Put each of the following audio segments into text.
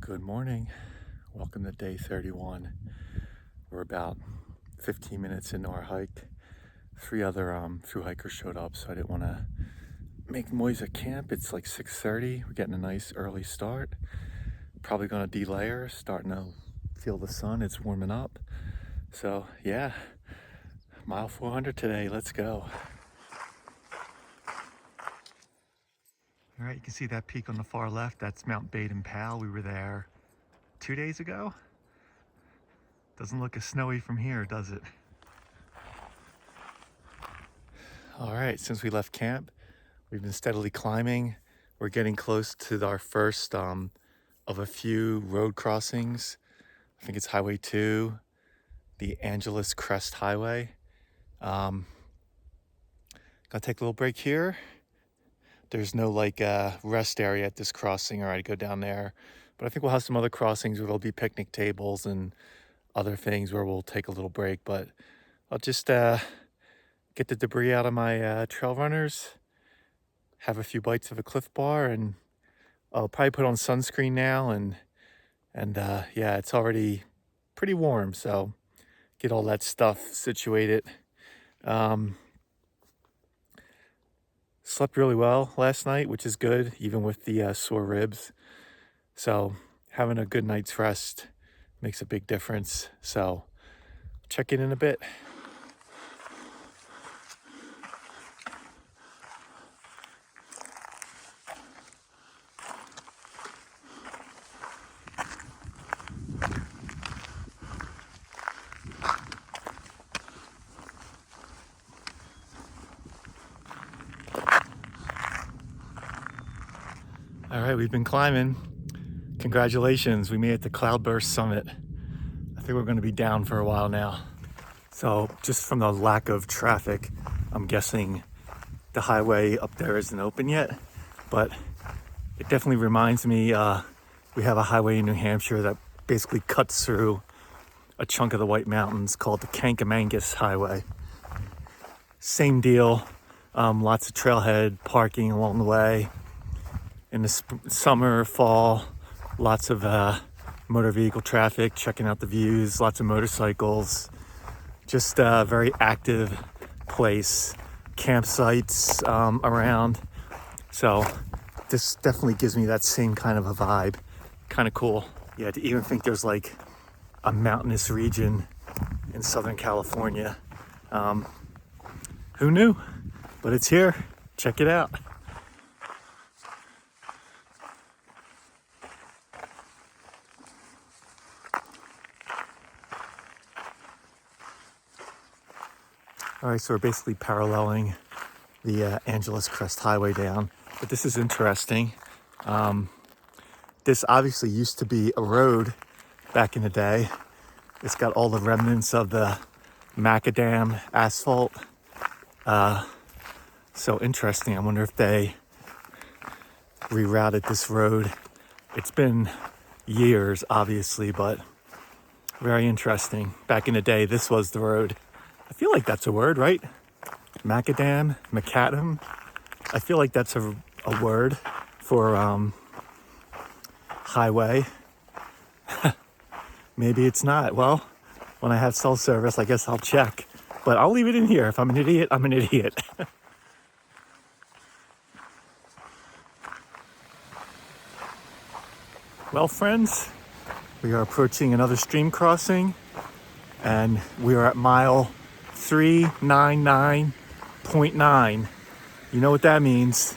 Good morning. Welcome to day 31. We're about 15 minutes into our hike. Three other thru-hikers showed up, so I didn't want to make noise at camp. It's like 6:30. We're getting a nice early start. Probably going to delayer, starting to feel the sun. It's warming up. So yeah, mile 400 today. Let's go. All right, you can see that peak on the far left. That's Mount Baden-Powell. We were there 2 days ago. Doesn't look as snowy from here, does it? All right, since we left camp, we've been steadily climbing. We're getting close to our first of a few road crossings. I think it's Highway 2, the Angeles Crest Highway. Gonna take a little break here. There's no rest area at this crossing, or I'd go down there. But I think we'll have some other crossings where there'll be picnic tables and other things where we'll take a little break. But I'll just get the debris out of my trail runners, have a few bites of a Cliff Bar, and I'll probably put on sunscreen now. And yeah, it's already pretty warm, so get all that stuff situated. Slept really well last night, which is good, even with the sore ribs. So having a good night's rest makes a big difference. So check in a bit. All right, we've been climbing. Congratulations, we made it to Cloudburst Summit. I think we're going to be down for a while now. So just from the lack of traffic, I'm guessing the highway up there isn't open yet, but it definitely reminds me we have a highway in New Hampshire that basically cuts through a chunk of the White Mountains called the Kankamangus Highway. Same deal, lots of trailhead parking along the way. In the summer, fall, lots of motor vehicle traffic, checking out the views, lots of motorcycles. Just a very active place, campsites around. So this definitely gives me that same kind of a vibe. Kind of cool. Yeah, to even think there's like a mountainous region in Southern California. Who knew? But it's here. Check it out. All right, so we're basically paralleling the Angeles Crest Highway down, but this is interesting. This obviously used to be a road back in the day. It's got all the remnants of the macadam asphalt. So interesting. I wonder if they rerouted this road. It's been years, obviously, but very interesting. Back in the day, this was the road. I feel like that's a word, right? Macadam. I feel like that's a word for highway. Maybe it's not. Well, when I have cell service, I guess I'll check. But I'll leave it in here. If I'm an idiot, I'm an idiot. Well, friends, we are approaching another stream crossing, and we are at mile 399.9. You know what that means.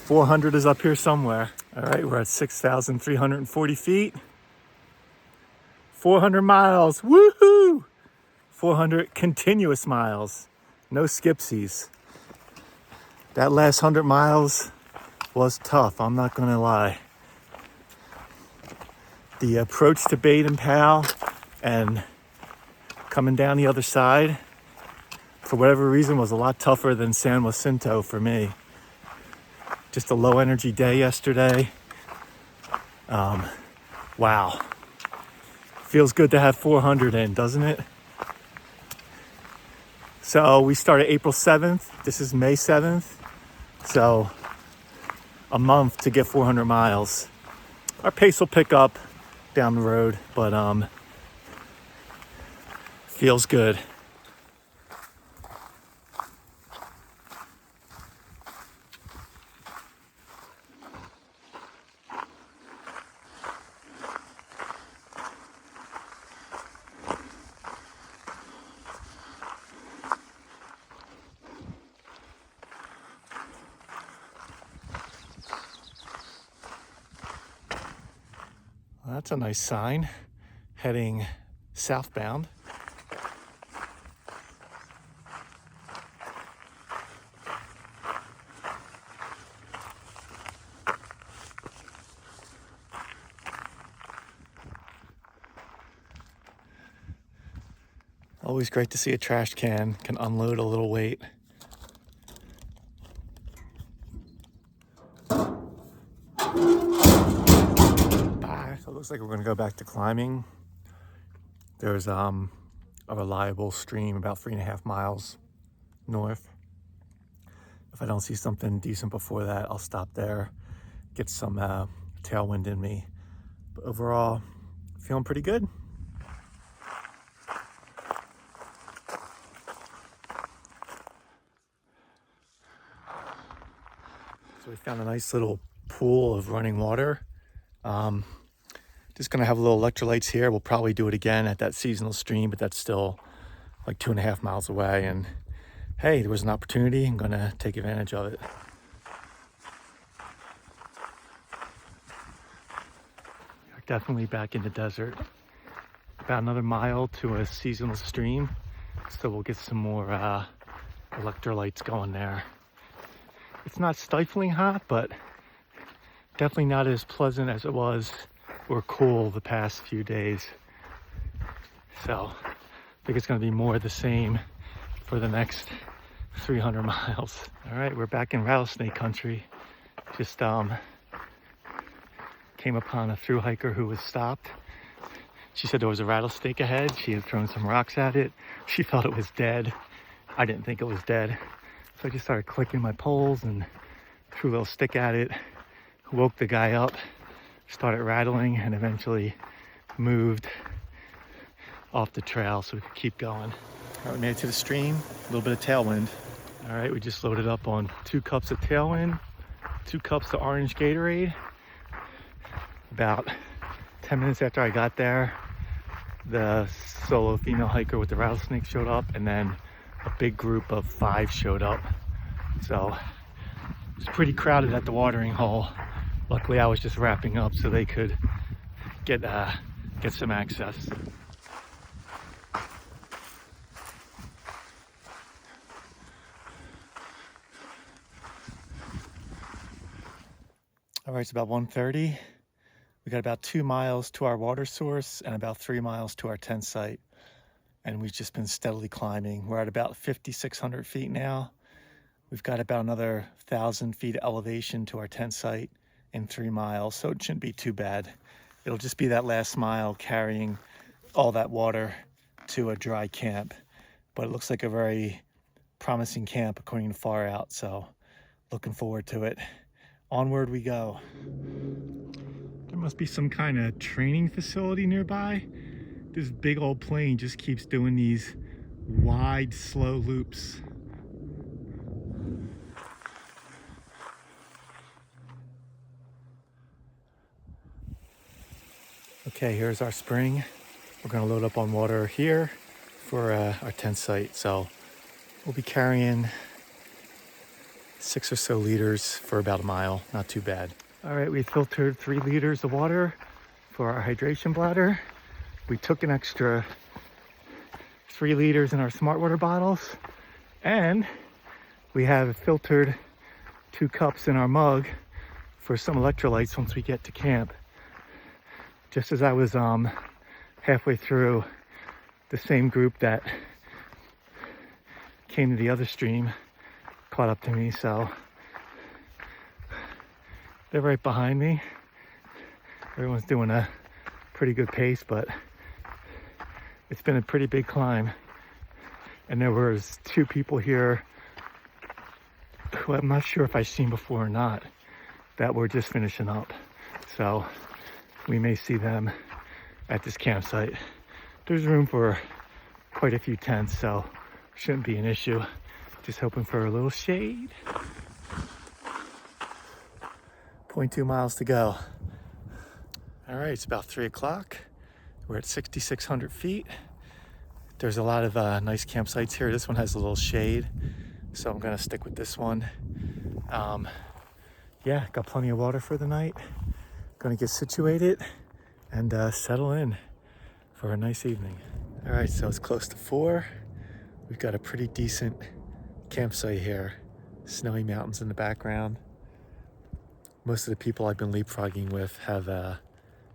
400 is up here somewhere. All right, we're at 6,340 feet. 400 miles, woohoo! 400 continuous miles, no skipsies. That last 100 miles was tough, I'm not gonna lie. The approach to Baden-Powell and coming down the other side, for whatever reason, was a lot tougher than San Jacinto for me. Just a low energy day yesterday. Wow. Feels good to have 400 in, doesn't it? So we started April 7th. This is May 7th. So a month to get 400 miles. Our pace will pick up down the road, but feels good. Well, that's a nice sign, heading southbound. Always great to see a trash can can unload a little weight. So it looks like we're gonna go back to climbing. There's a reliable stream about 3.5 miles north. If I don't see something decent before that, I'll stop there, get some tailwind in me. But overall, feeling pretty good. So we found a nice little pool of running water. Just gonna have a little electrolytes here. We'll probably do it again at that seasonal stream, but that's still like 2.5 miles away. And hey, there was an opportunity. I'm gonna take advantage of it. We're definitely back in the desert. About another mile to a seasonal stream. So we'll get some more electrolytes going there. It's not stifling hot, but definitely not as pleasant as it was or cool the past few days. So I think it's gonna be more of the same for the next 300 miles. All right, we're back in rattlesnake country. Just came upon a thru-hiker who was stopped. She said there was a rattlesnake ahead. She had thrown some rocks at it. She thought it was dead. I didn't think it was dead. So I just started clicking my poles and threw a little stick at it, woke the guy up, started rattling, and eventually moved off the trail so we could keep going. All right, we made it to the stream, a little bit of tailwind. All right, we just loaded up on 2 cups of tailwind, 2 cups of orange Gatorade. About 10 minutes after I got there, the solo female hiker with the rattlesnake showed up, and then a big group of 5 showed up. So it was pretty crowded at the watering hole. Luckily, I was just wrapping up so they could get some access. All right, it's about 1:30. We got about 2 miles to our water source and about 3 miles to our tent site. And we've just been steadily climbing. We're at about 5,600 feet now. We've got about another 1,000 feet of elevation to our tent site in 3 miles, so it shouldn't be too bad. It'll just be that last mile carrying all that water to a dry camp. But it looks like a very promising camp according to Far Out, so looking forward to it. Onward we go. There must be some kind of training facility nearby. This big old plane just keeps doing these wide, slow loops. Okay, here's our spring. We're gonna load up on water here for our tent site. So we'll be carrying 6 or so liters for about a mile, not too bad. All right, we filtered 3 liters of water for our hydration bladder. We took an extra 3 liters in our smart water bottles, and we have filtered 2 cups in our mug for some electrolytes once we get to camp. Just as I was halfway through, the same group that came to the other stream caught up to me, so they're right behind me. Everyone's doing a pretty good pace, but it's been a pretty big climb. And there was 2 people here who I'm not sure if I've seen before or not that were just finishing up. So we may see them at this campsite. There's room for quite a few tents, so shouldn't be an issue. Just hoping for a little shade. 0.2 miles to go. All right, it's about 3 o'clock. We're at 6,600 feet. There's a lot of nice campsites here. This one has a little shade, so I'm gonna stick with this one. Yeah, got plenty of water for the night. Gonna get situated and settle in for a nice evening. All right, so it's close to 4. We've got a pretty decent campsite here. Snowy mountains in the background. Most of the people I've been leapfrogging with have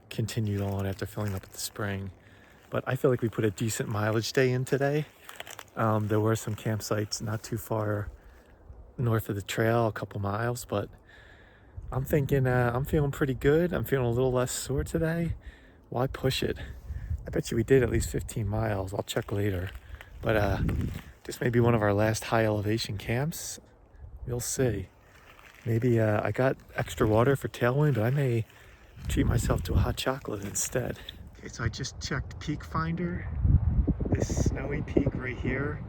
continued on after filling up at the spring. But I feel like we put a decent mileage day in today. There were some campsites not too far north of the trail, a couple miles, but I'm thinking I'm feeling pretty good. I'm feeling a little less sore today. Why push it? I bet you we did at least 15 miles. I'll check later. But this may be one of our last high elevation camps. We'll see. Maybe I got extra water for tailwind, but I may treat myself to a hot chocolate instead. Okay, so I just checked Peak Finder. This snowy peak right here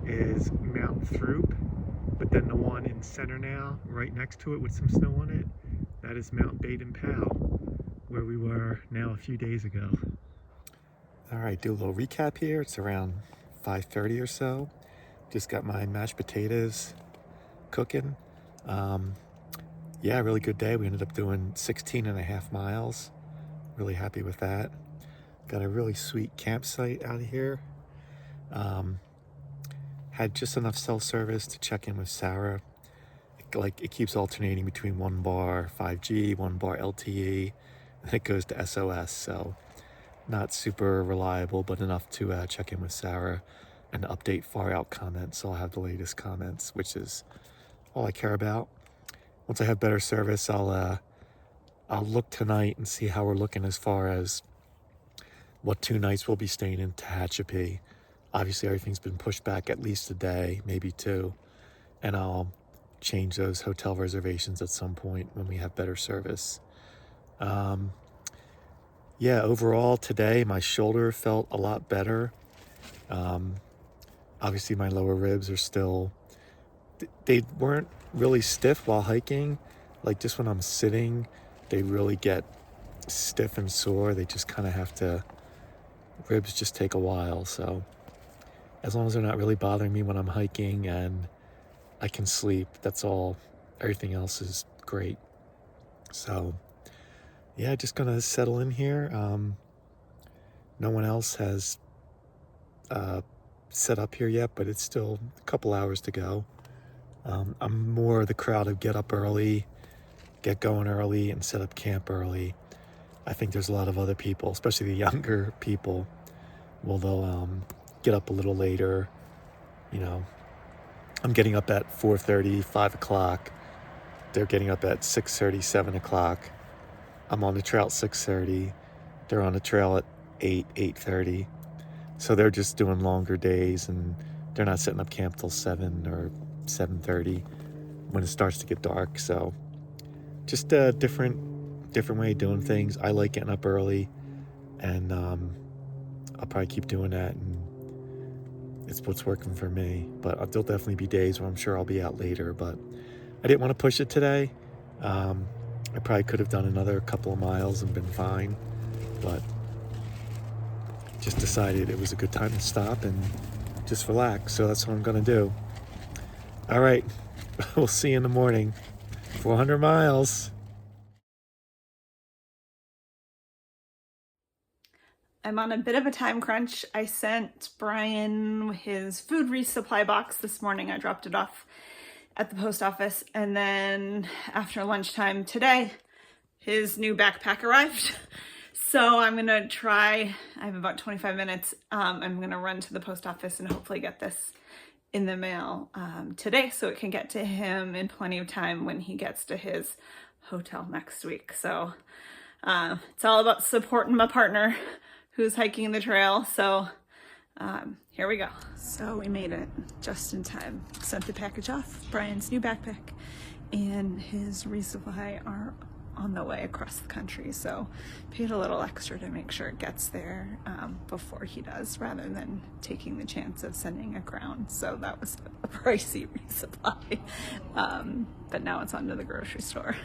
is Mount Thru-Hike, but then the one in center now, right next to it with some snow on it, that is Mount Baden-Powell, where we were now a few days ago. All right, do a little recap here. It's around 5:30 or so. Just got my mashed potatoes cooking. Yeah, really good day. We ended up doing 16.5 miles. Really happy with that. Got a really sweet campsite out of here. Had just enough cell service to check in with Sarah. It keeps alternating between 1 bar 5G, 1 bar LTE, and it goes to SOS. So not super reliable, but enough to check in with Sarah and update far out comments. So I'll have the latest comments, which is all I care about. Once I have better service, I'll look tonight and see how we're looking as far as what 2 nights we'll be staying in Tehachapi. Obviously, everything's been pushed back at least a day, maybe 2, and I'll change those hotel reservations at some point when we have better service. Yeah, overall today, my shoulder felt a lot better. Obviously, my lower ribs are still, they weren't really stiff while hiking. Like just when I'm sitting, they really get stiff and sore. They just kind of have to, ribs just take a while. So as long as they're not really bothering me when I'm hiking and I can sleep, that's all. Everything else is great. So yeah, just gonna settle in here. No one else has set up here yet, but it's still a couple hours to go. I'm more the crowd of get up early, get going early, and set up camp early. I think there's a lot of other people, especially the younger people, they'll get up a little later. You know, I'm getting up at 4:30, 5 o'clock. They're getting up at 6:30, 7 o'clock. I'm on the trail at 6:30. They're on the trail at 8, 8:30. So they're just doing longer days, and they're not setting up camp till 7 or 7:30 when it starts to get dark. So just a different way of doing things. I like getting up early, and I'll probably keep doing that, and it's what's working for me. But there'll definitely be days where I'm sure I'll be out later, but I didn't want to push it today. I probably could have done another couple of miles and been fine, but just decided it was a good time to stop and just relax. So that's what I'm gonna do. All right, we'll see you in the morning. 400 miles. I'm on a bit of a time crunch. I sent Brian his food resupply box this morning. I dropped it off at the post office, and then after lunchtime today, his new backpack arrived. So I'm gonna try, I have about 25 minutes. I'm gonna run to the post office and hopefully get this in the mail today so it can get to him in plenty of time when he gets to his hotel next week. So it's all about supporting my partner who's hiking the trail. So here we go. So we made it just in time. Sent the package off. Brian's new backpack and his resupply are on the way across the country, so paid a little extra to make sure it gets there before he does, rather than taking the chance of sending a crown. So that was a pricey resupply, but now it's on to the grocery store.